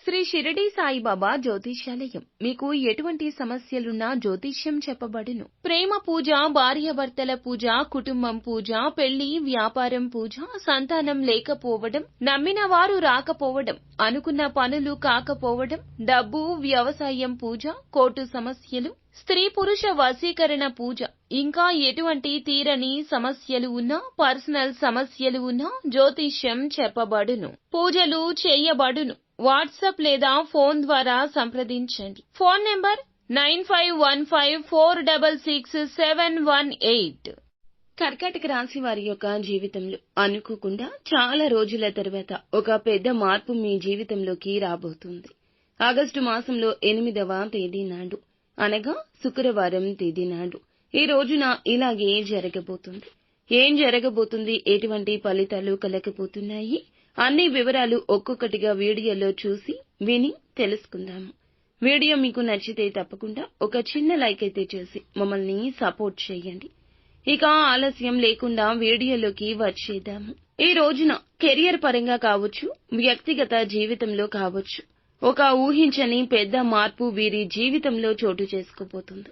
శ్రీ షిరిడి సాయిబాబా జ్యోతిష్యాలయం మీకు ఎటువంటి సమస్యలున్నా జ్యోతిష్యం చెప్పబడును. ప్రేమ పూజ, భార్యాభర్తల పూజ, కుటుంబం పూజ, పెళ్లి, వ్యాపారం పూజ, సంతానం లేకపోవడం, నమ్మిన వారు రాకపోవడం, అనుకున్న పనులు కాకపోవడం, డబ్బు, వ్యవసాయం పూజ, కోర్టు సమస్యలు, స్త్రీ పురుష వశీకరణ పూజ, ఇంకా ఎటువంటి తీరని సమస్యలు ఉన్నా, పర్సనల్ సమస్యలు ఉన్నా జ్యోతిష్యం చెప్పబడును. పూజలు చేయబడును. వాట్సాప్ లేదా ఫోన్ ద్వారా సంప్రదించండి. Phone number 9515466718. కర్కాటక రాశి వారి యొక్క జీవితంలో అనుకోకుండా చాలా రోజుల తర్వాత ఒక పెద్ద మార్పు మీ జీవితంలోకి రాబోతుంది. ఆగస్టు మాసంలో 8వ తేదీ నాడు, అనగా శుక్రవారం తేదీ నాడు ఈ రోజున ఇలాగే జరగబోతుంది. ఏం జరగబోతుంది, ఎటువంటి ఫలితాలు కలగబోతున్నాయి అన్ని వివరాలు ఒక్కొక్కటిగా వీడియోలో చూసి విని తెలుసుకుందాము. వీడియో మీకు నచ్చితే తప్పకుండా ఒక చిన్న లైక్ అయితే చేసి మమ్మల్ని సపోర్ట్ చేయండి. ఇక ఆలస్యం లేకుండా వీడియోలోకి వచ్చేద్దాము. ఈ రోజున కెరియర్ పరంగా కావచ్చు, వ్యక్తిగత జీవితంలో కావచ్చు, ఒక ఊహించని పెద్ద మార్పు వీరి జీవితంలో చోటు చేసుకోబోతుంది.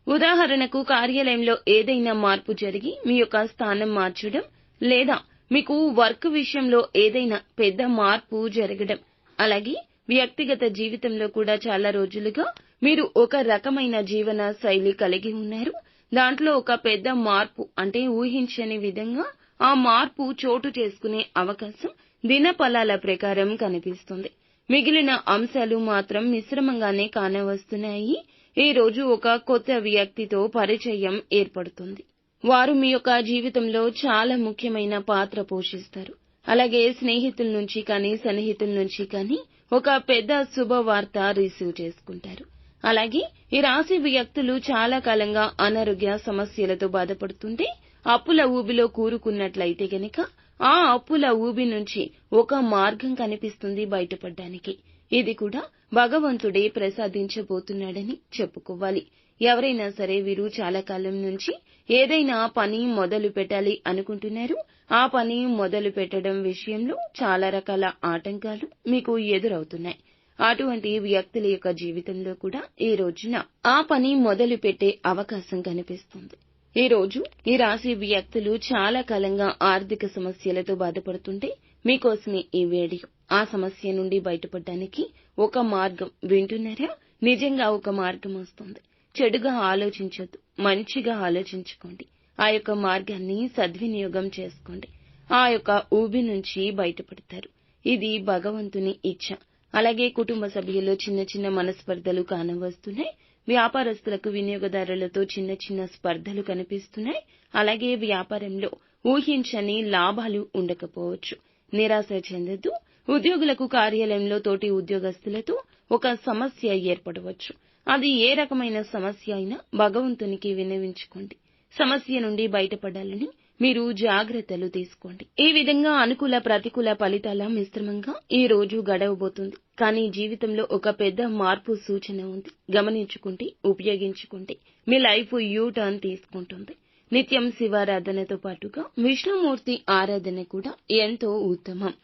ఉదాహరణకు కార్యాలయంలో ఏదైనా మార్పు జరిగి మీ యొక్క స్థానం మార్చడం, లేదా మీకు వర్క్ విషయంలో ఏదైనా పెద్ద మార్పు జరగడం, అలాగే వ్యక్తిగత జీవితంలో కూడా చాలా రోజులుగా మీరు ఒక రకమైన జీవన శైలి కలిగి ఉన్నారు. దాంట్లో ఒక పెద్ద మార్పు అంటే ఊహించని విధంగా ఆ మార్పు చోటు చేసుకునే అవకాశం దినఫలాల ప్రకారం కనిపిస్తుంది. మిగిలిన అంశాలు మాత్రం మిశ్రమంగానే కానవస్తున్నాయి. ఈ రోజు ఒక కొత్త వ్యక్తితో పరిచయం ఏర్పడుతుంది. వారు మీ యొక్క జీవితంలో చాలా ముఖ్యమైన పాత్ర పోషిస్తారు. అలాగే స్నేహితుల నుంచి కానీ, సన్నిహితుల నుంచి కానీ ఒక పెద్ద శుభవార్త రిసీవ్ చేసుకుంటారు. అలాగే ఈ రాశి వ్యక్తులు చాలా కాలంగా అనారోగ్య సమస్యలతో బాధపడుతుంటే, అప్పుల ఊబిలో కూరుకున్నట్లయితే గనక ఆ అప్పుల ఊబి నుంచి ఒక మార్గం కనిపిస్తుంది బయటపడడానికి. ఇది కూడా భగవంతుడే ప్రసాదించబోతున్నాడని చెప్పుకోవాలి. ఎవరైనా సరే వీరు చాలా కాలం నుంచి ఏదైనా పని మొదలు పెట్టాలి అనుకుంటున్నారు. ఆ పని మొదలు పెట్టడం విషయంలో చాలా రకాల ఆటంకాలు మీకు ఎదురవుతున్నాయి. అటువంటి వ్యక్తుల యొక్క జీవితంలో కూడా ఈ రోజున ఆ పని మొదలు పెట్టే అవకాశం కనిపిస్తుంది. ఈ రోజు ఈ రాశి వ్యక్తులు చాలా కాలంగా ఆర్థిక సమస్యలతో బాధపడుతుంటే మీకోసమే ఈ వీడియో. ఆ సమస్య నుండి బయటపడడానికి ఒక మార్గం వింటున్నారా? నిజంగా ఒక మార్గం వస్తుంది. చెడుగా ఆలోచించొద్దు, మంచిగా ఆలోచించుకోండి. ఆ యొక్క మార్గాన్ని సద్వినియోగం చేసుకోండి. ఆ యొక్క ఊబి నుంచి బయటపడతారు. ఇది భగవంతుని ఇచ్ఛ. అలాగే కుటుంబ సభ్యుల్లో చిన్న చిన్న మనస్పర్ధలు కానవస్తున్నాయి. వ్యాపారస్తులకు వినియోగదారులతో చిన్న చిన్న స్పర్ధలు కనిపిస్తున్నాయి. అలాగే వ్యాపారంలో ఊహించని లాభాలు ఉండకపోవచ్చు. నిరాశ చెందొద్దు. ఉద్యోగులకు కార్యాలయంలో తోటి ఉద్యోగస్తులతో ఒక సమస్య ఏర్పడవచ్చు. అది ఏ రకమైన సమస్య అయినా భగవంతునికి విన్నవించుకోండి. సమస్య నుండి బయటపడాలని మీరు జాగ్రత్తలు తీసుకోండి. ఈ విధంగా అనుకూల ప్రతికూల ఫలితాల మిశ్రమంగా ఈ రోజు గడవబోతుంది. కానీ జీవితంలో ఒక పెద్ద మార్పు సూచన ఉంది. గమనించుకుంటే, ఉపయోగించుకుంటే మీ లైఫ్ యూ టర్న్ తీసుకుంటుంది. నిత్యం శివారాధనతో పాటుగా విష్ణుమూర్తి ఆరాధన కూడా ఎంతో ఉత్తమం.